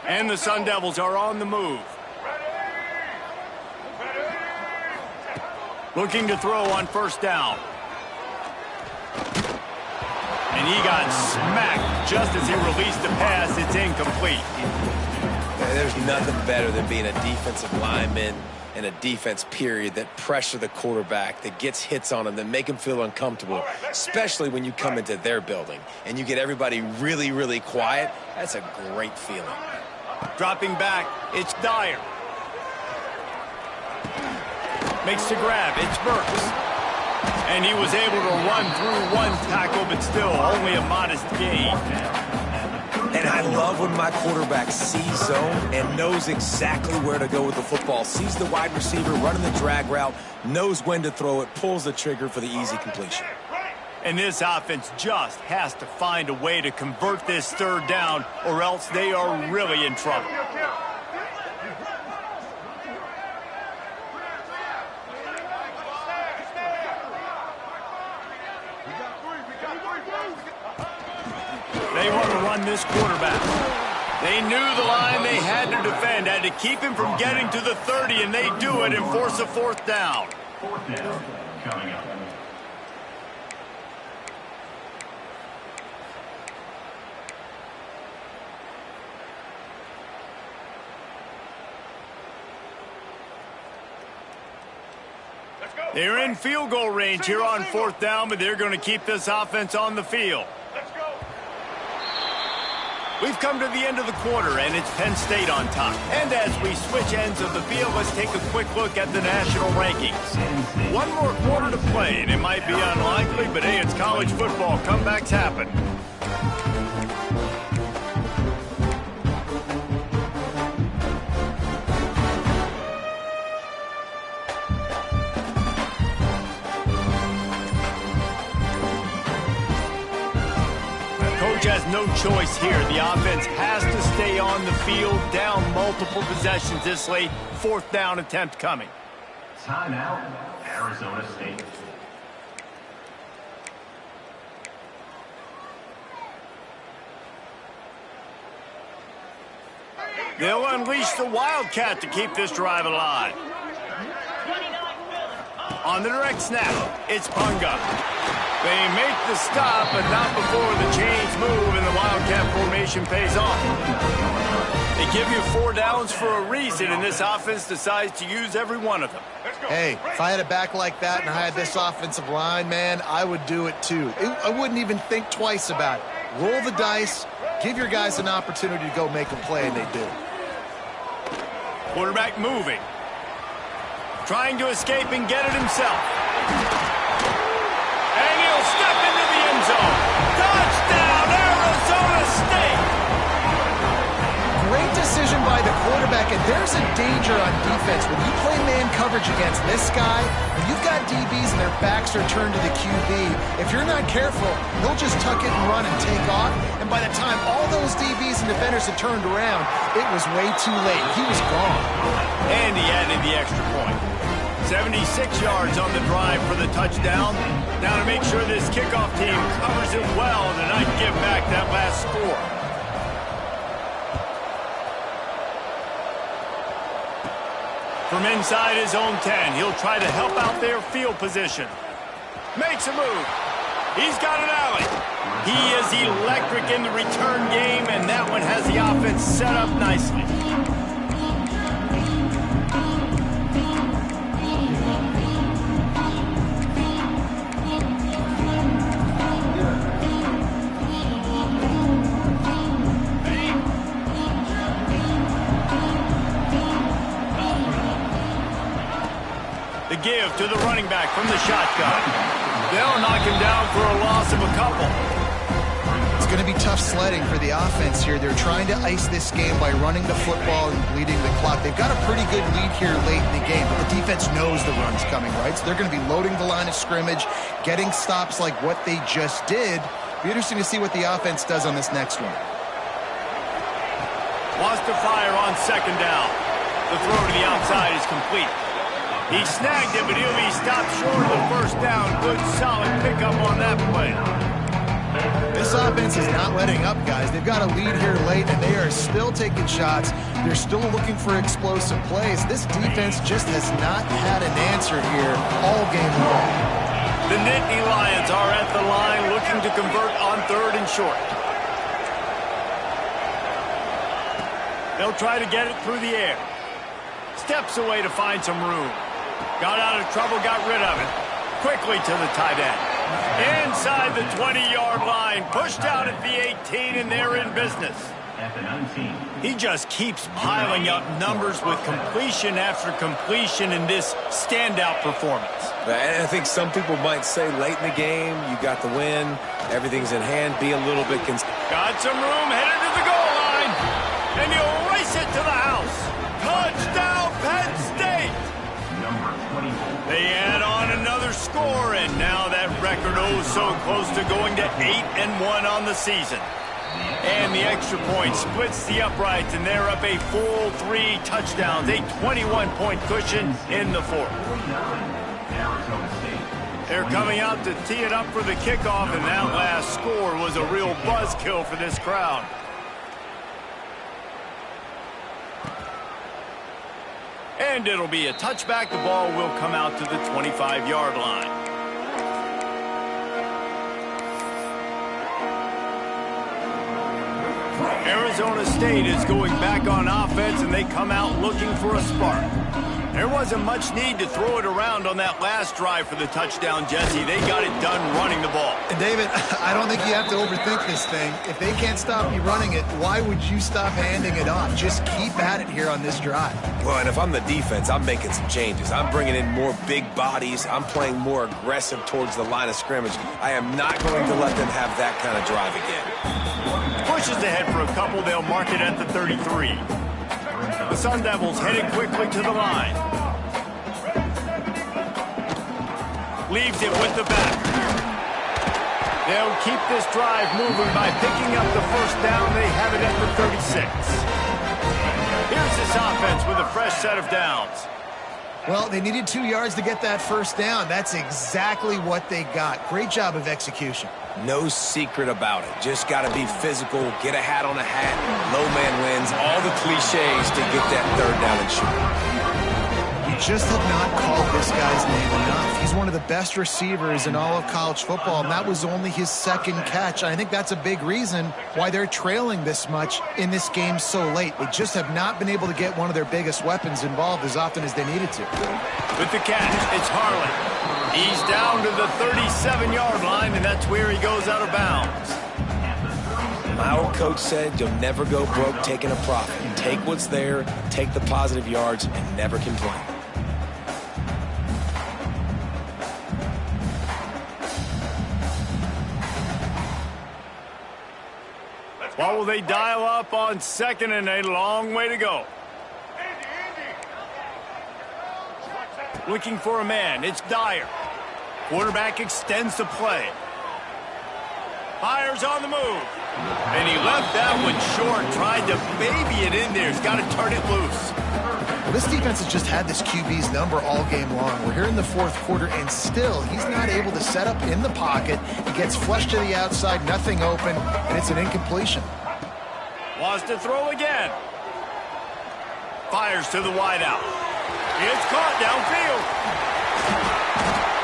Speaker 1: And the Sun Devils are on the move. Looking to throw on first down. And he got smacked just as he released the pass. It's incomplete.
Speaker 3: There's nothing better than being a defensive lineman and a defense period that pressure the quarterback, that gets hits on him, that make him feel uncomfortable, especially when you come into their building and you get everybody really, really quiet. That's a great feeling.
Speaker 1: Dropping back, it's Dyer. Makes the grab, it's Burks. And he was able to run through one tackle, but still only a modest gain.
Speaker 3: And I love when my quarterback sees zone and knows exactly where to go with the football. Sees the wide receiver running the drag route, knows when to throw it, pulls the trigger for the easy completion.
Speaker 1: And this offense just has to find a way to convert this third down, or else they are really in trouble. this quarterback. They knew the line they had to defend, had to keep him from getting to the 30, and they do it and force a 4th down.
Speaker 5: 4th down coming up.
Speaker 1: They're in field goal range here on 4th down, but they're going to keep this offense on the field.
Speaker 5: Let's go.
Speaker 1: We've come to the end of the quarter, and it's Penn State on top. And as we switch ends of the field, let's take a quick look at the national rankings. One more quarter to play, and it might be unlikely, but hey, it's college football. Comebacks happen. Has no choice here. The offense has to stay on the field, down multiple possessions this late. 4th down attempt coming.
Speaker 5: Timeout, Arizona State.
Speaker 1: They'll unleash the Wildcat to keep this drive alive. On the direct snap, it's Punga. They make the stop, but not before the chains move and the Wildcat formation pays off. They give you 4 downs for a reason, and this offense decides to use every one of them.
Speaker 2: Hey, if I had a back like that and I had this offensive line, man, I would do it too. I wouldn't even think twice about it. Roll the dice, give your guys an opportunity to go make a play, and they do.
Speaker 1: Quarterback moving. Trying to escape and get it himself. And he'll step into the end zone. Touchdown, Arizona State!
Speaker 2: Great decision by the quarterback, and there's a danger on defense. When you play man coverage against this guy, when you've got DBs and their backs are turned to the QB, if you're not careful, he'll just tuck it and run and take off, and by the time all those DBs and defenders had turned around, it was way too late. He was gone.
Speaker 1: And he added the extra point. 76 yards on the drive for the touchdown. Now to make sure this kickoff team covers it well to not give back that last score. From inside his own 10, he'll try to help out their field position. Makes a move. He's got an alley. He is electric in the return game, and that one has the offense set up nicely. Give to the running back from the shotgun. They'll knock him down for a loss of a couple.
Speaker 2: It's going to be tough sledding for the offense here. They're trying to ice this game by running the football and bleeding the clock. They've got a pretty good lead here late in the game, but the defense knows the run's coming, right? So they're going to be loading the line of scrimmage, getting stops like what they just did. Be interesting to see what the offense does on this next one.
Speaker 1: Wants to fire on 2nd down. The throw to the outside is complete. He snagged it, but he'll be stopped short of the 1st down. Good, solid pickup on that play.
Speaker 2: This offense is not letting up, guys. They've got a lead here late, and they are still taking shots. They're still looking for explosive plays. This defense just has not had an answer here all game long.
Speaker 1: The Nittany Lions are at the line looking to convert on 3rd and short. They'll try to get it through the air. Steps away to find some room. Got out of trouble, got rid of it. Quickly to the tight end. Inside the 20-yard line. Pushed out at the 18, and they're in business.
Speaker 5: At the 19.
Speaker 1: He just keeps piling up numbers with completion after completion in this standout performance.
Speaker 3: And I think some people might say late in the game, you got the win, everything's in hand, be a little bit
Speaker 1: got some room, headed to the goal line, and he'll race it to the house. Touchdown, Penn State!
Speaker 5: Number 24.
Speaker 1: They add on another score, and now that record so close to going to 8-1 on the season. And the extra point splits the uprights, and they're up a full 3 touchdowns, a 21-point cushion in the 4th. They're coming out to tee it up for the kickoff, and that last score was a real buzzkill for this crowd. And it'll be a touchback. The ball will come out to the 25-yard line. Arizona State is going back on offense, and they come out looking for a spark. There wasn't much need to throw it around on that last drive for the touchdown, Jesse. They got it done running the ball.
Speaker 2: And David, I don't think you have to overthink this thing. If they can't stop you running it, why would you stop handing it off? Just keep at it here on this drive.
Speaker 3: Well, and if I'm the defense, I'm making some changes. I'm bringing in more big bodies. I'm playing more aggressive towards the line of scrimmage. I am not going to let them have that kind of drive again.
Speaker 1: Pushes ahead for a couple. They'll mark it at the 33. The Sun Devils headed quickly to the line. Leaves it with the back. They'll keep this drive moving by picking up the first down. They have it at the 36. Here's this offense with a fresh set of downs.
Speaker 2: Well, they needed 2 yards to get that first down. That's exactly what they got. Great job of execution.
Speaker 3: No secret about it. Just got to be physical, get a hat on a hat, low man wins, all the cliches to get that third down and shoot.
Speaker 2: You just have not called this guy's name enough. He's one of the best receivers in all of college football, and that was only his second catch. I think that's a big reason why they're trailing this much in this game so late. They just have not been able to get one of their biggest weapons involved as often as they needed to.
Speaker 1: With the catch, it's Harlan. He's down to the 37-yard line, and that's where he goes out of bounds.
Speaker 3: My old coach said you'll never go broke taking a profit. Take what's there, take the positive yards, and never complain.
Speaker 1: What will they dial up on second and a long way to go? Looking for a man. It's Dyer. Quarterback extends the play. Fires on the move. And he left that one short. Tried to baby it in there. He's got to turn it loose.
Speaker 2: Well, this defense has just had this QB's number all game long. We're here in the fourth quarter, and still he's not able to set up in the pocket. He gets flushed to the outside, nothing open, and it's an incompletion.
Speaker 1: Wants to throw again. Fires to the wideout. It's caught downfield.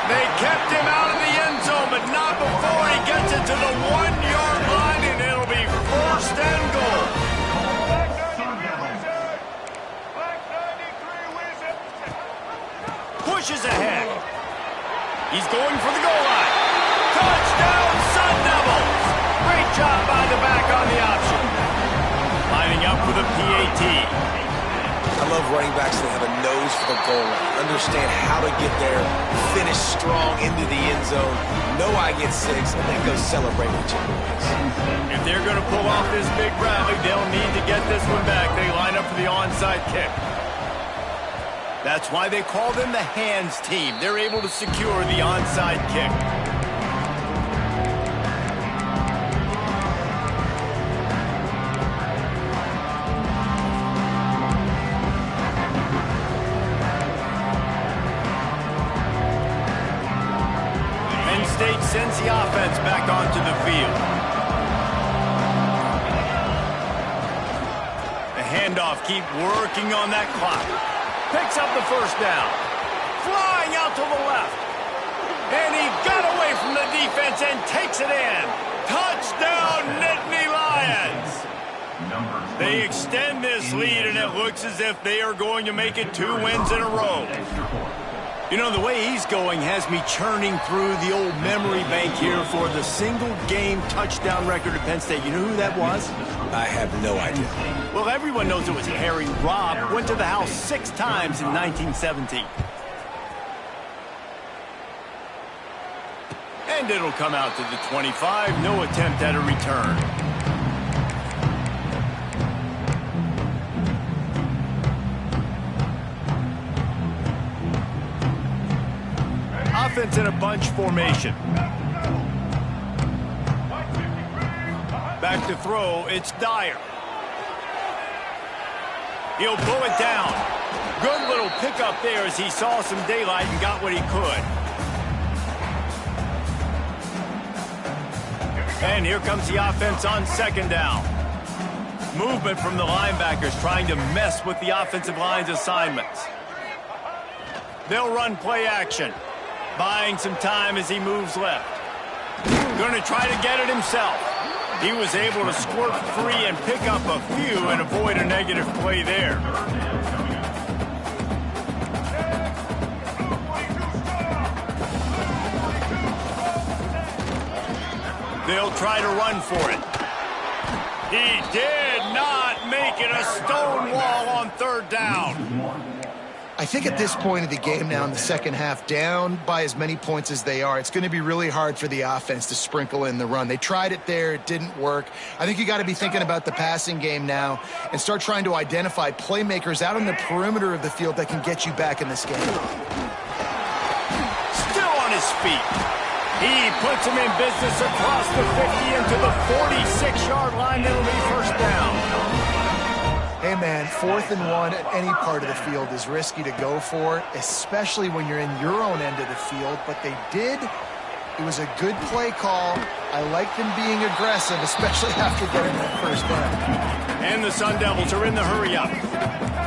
Speaker 1: They kept him out of the end zone, but not before he gets it to the 1-yard line, and it'll be first and goal. Pushes ahead. He's going for the goal line. Touchdown, Sun Devils. Great job by the back on the option. Lining up with a PAT.
Speaker 3: I love running backs that have a nose for the goal line. Understand how to get there, finish strong into the end zone, know I get 6, and then go celebrate with your boys.
Speaker 1: If they're going to pull off this big rally, they'll need to get this one back. They line up for the onside kick. That's why they call them the hands team. They're able to secure the onside kick. State sends the offense back onto the field. The handoff, keep working on that clock. Picks up the first down. Flying out to the left. And he got away from the defense and takes it in. Touchdown, Nittany Lions. They extend this lead, and it looks as if they are going to make it 2 wins in a row. You know, the way he's going has me churning through the old memory bank here for the single-game touchdown record at Penn State. You know who that was?
Speaker 3: I have no idea.
Speaker 1: Well, everyone knows it was Harry Robb. Went to the house 6 times in 1917. And it'll come out to the 25. No attempt at a return. Offense in a bunch formation. Back to throw, it's Dyer. He'll pull it down. Good little pickup there as he saw some daylight and got what he could. And here comes the offense on second down. Movement from the linebackers trying to mess with the offensive line's assignments. They'll run play action, buying some time as he moves left. Going to try to get it himself. He was able to squirt free and pick up a few and avoid a negative play there. They'll try to run for it. He did not make it a stone wall on third down.
Speaker 2: I think at this point of the game now in the second half, down by as many points as they are, it's going to be really hard for the offense to sprinkle in the run. They tried it there. It didn't work. I think you got to be thinking about the passing game now and start trying to identify playmakers out on the perimeter of the field that can get you back in this game.
Speaker 1: Still on his feet. He puts him in business across the 50 into the 46-yard line. It'll be first down.
Speaker 2: Hey, man, 4th and 1 at any part of the field is risky to go for, especially when you're in your own end of the field. But they did. It was a good play call. I like them being aggressive, especially after getting that first down.
Speaker 1: And the Sun Devils are in the hurry-up.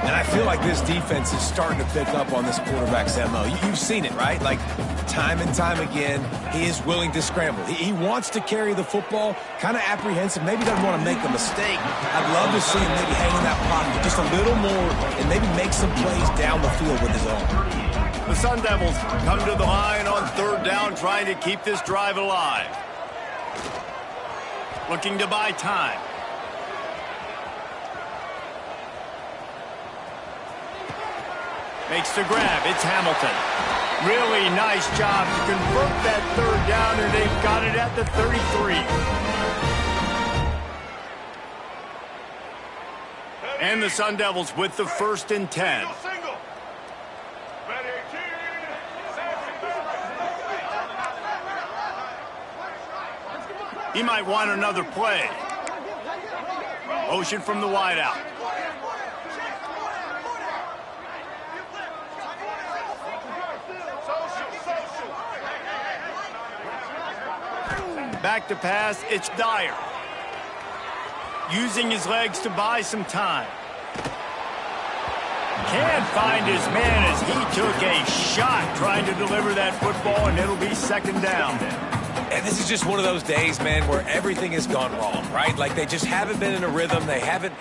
Speaker 3: And I feel like this defense is starting to pick up on this quarterback's MO. You've seen it, right? Like, time and time again, he is willing to scramble. He wants to carry the football, kind of apprehensive, maybe doesn't want to make a mistake. I'd love to see him maybe hang in that pocket just a little more and maybe make some plays down the field with his own.
Speaker 1: The Sun Devils come to the line on third down, trying to keep this drive alive. Looking to buy time. Makes the grab. It's Hamilton. Really nice job to convert that third down, and they've got it at the 33. And the Sun Devils with the 1st and 10. He might want another play. Motion from the wideout. Back to pass, it's Dyer. Using his legs to buy some time. Can't find his man as he took a shot trying to deliver that football, and it'll be second down.
Speaker 3: And this is just one of those days, man, where everything has gone wrong, right? Like they just haven't been in a rhythm. They haven't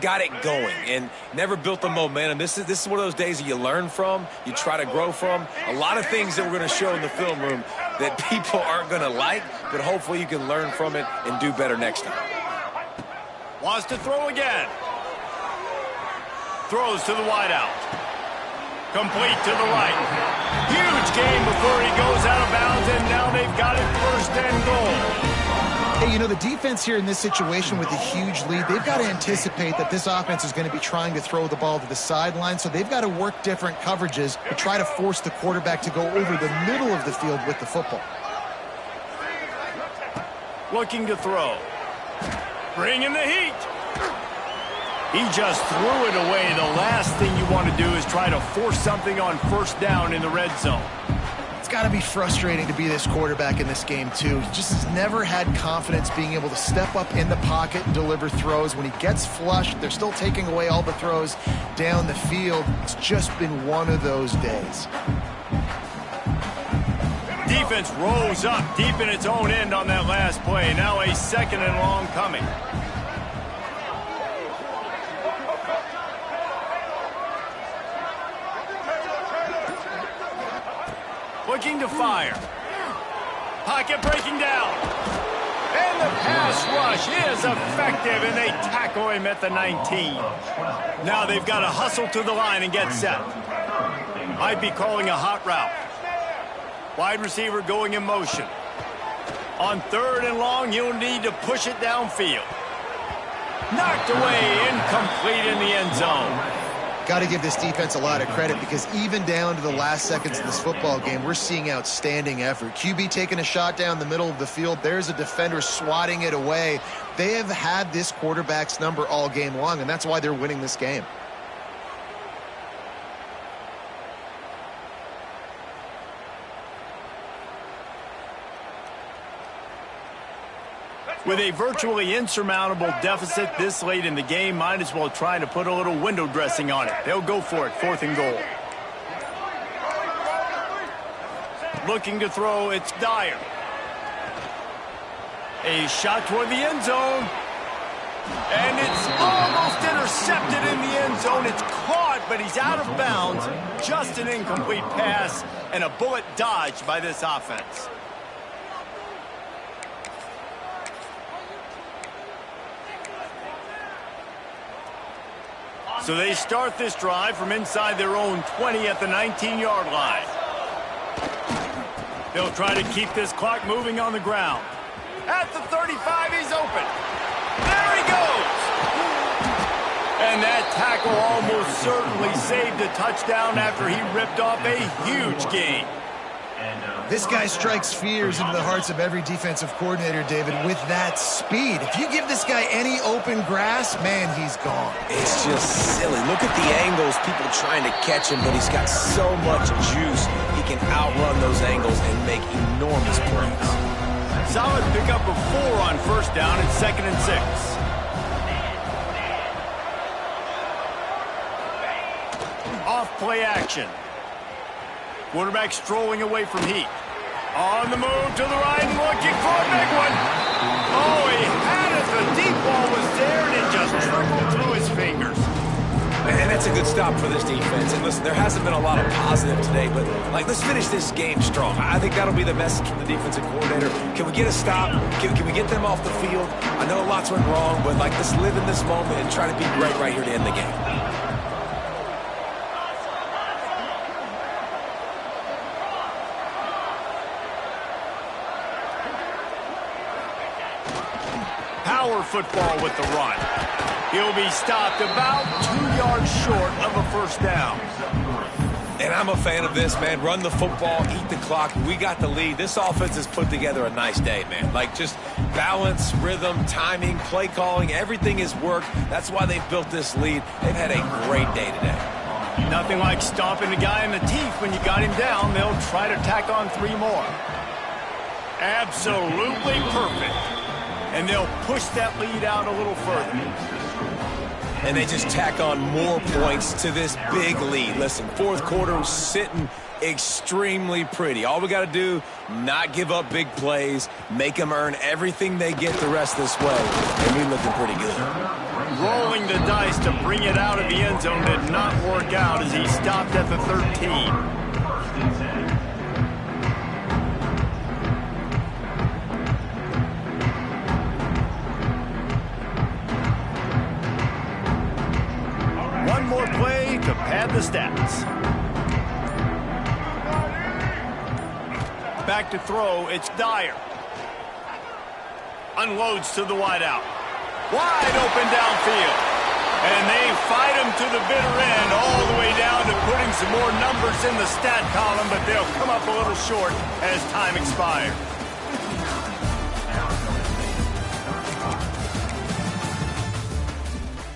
Speaker 3: got it going and never built the momentum. This is one of those days that you learn from, you try to grow from. A lot of things that we're going to show in the film room that people aren't going to like, but hopefully you can learn from it and do better next time.
Speaker 1: Wants to throw again. Throws to the wideout. Complete to the right. Huge game before he goes out of bounds, and now they've got it 1st and goal.
Speaker 2: Hey, you know, the defense here in this situation with a huge lead, they've got to anticipate that this offense is going to be trying to throw the ball to the sideline, so they've got to work different coverages to try to force the quarterback to go over the middle of the field with the football.
Speaker 1: Looking to throw. Bringing the heat. He just threw it away. The last thing you want to do is try to force something on 1st down in the red zone.
Speaker 2: It's got to be frustrating to be this quarterback in this game, too. He just has never had confidence being able to step up in the pocket and deliver throws. When he gets flushed, they're still taking away all the throws down the field. It's just been one of those days.
Speaker 1: Defense rose up deep in its own end on that last play. Now a 2nd and long coming. Looking to fire. Pocket breaking down. And the pass rush is effective, and they tackle him at the 19. Now they've got to hustle to the line and get set. Might be calling a hot route. Wide receiver going in motion. On 3rd and long, he'll need to push it downfield. Knocked away, incomplete in the end zone.
Speaker 2: Got to give this defense a lot of credit because even down to the last seconds of this football game, we're seeing outstanding effort. QB taking a shot down the middle of the field. There's a defender swatting it away. They have had this quarterback's number all game long, and that's why they're winning this game.
Speaker 1: With a virtually insurmountable deficit this late in the game, might as well try to put a little window dressing on it. They'll go for it, 4th and goal. Looking to throw, it's Dyer. A shot toward the end zone. And it's almost intercepted in the end zone. It's caught, but he's out of bounds. Just an incomplete pass and a bullet dodged by this offense. So they start this drive from inside their own 20 at the 19-yard line. They'll try to keep this clock moving on the ground. At the 35, he's open. There he goes. And that tackle almost certainly saved a touchdown after he ripped off a huge gain.
Speaker 2: This guy strikes fears into the hearts of every defensive coordinator, David, with that speed. If you give this guy any open grass, man, he's gone.
Speaker 3: It's just silly. Look at the angles, people trying to catch him, but he's got so much juice. He can outrun those angles and make enormous plays.
Speaker 1: Solid pickup of 4 on first down and 2nd and 6. Off play action. Quarterback strolling away from heat. On the move to the right and looking for a big one. Oh, he had it. The deep ball was there and it just trickled through his fingers.
Speaker 3: Man, that's a good stop for this defense. And listen, there hasn't been a lot of positive today, but let's finish this game strong. I think that'll be the message from the defensive coordinator. Can we get a stop? Can we get them off the field? I know lots went wrong, but let's live in this moment and try to be great right here to end the game.
Speaker 1: Power football with the run. He'll be stopped about 2 yards short of a first down.
Speaker 3: And I'm a fan of this, man. Run the football, eat the clock. We got the lead. This offense has put together a nice day, man. Just balance, rhythm, timing, play calling, everything has worked. That's why they've built this lead. They've had a great day today.
Speaker 1: Nothing like stomping the guy in the teeth when you got him down. They'll try to tack on 3 more. Absolutely perfect. And they'll push that lead out a little further.
Speaker 3: And they just tack on more points to this big lead. Listen, fourth quarter was sitting extremely pretty. All we got to do, not give up big plays, make them earn everything they get the rest of this way. And we're looking pretty good.
Speaker 1: Rolling the dice to bring it out of the end zone did not work out as he stopped at the 13. One more play to pad the stats. Back to throw, it's Dyer. Unloads to the wideout. Wide open downfield. And they fight him to the bitter end, all the way down to putting some more numbers in the stat column, but they'll come up a little short as time expires.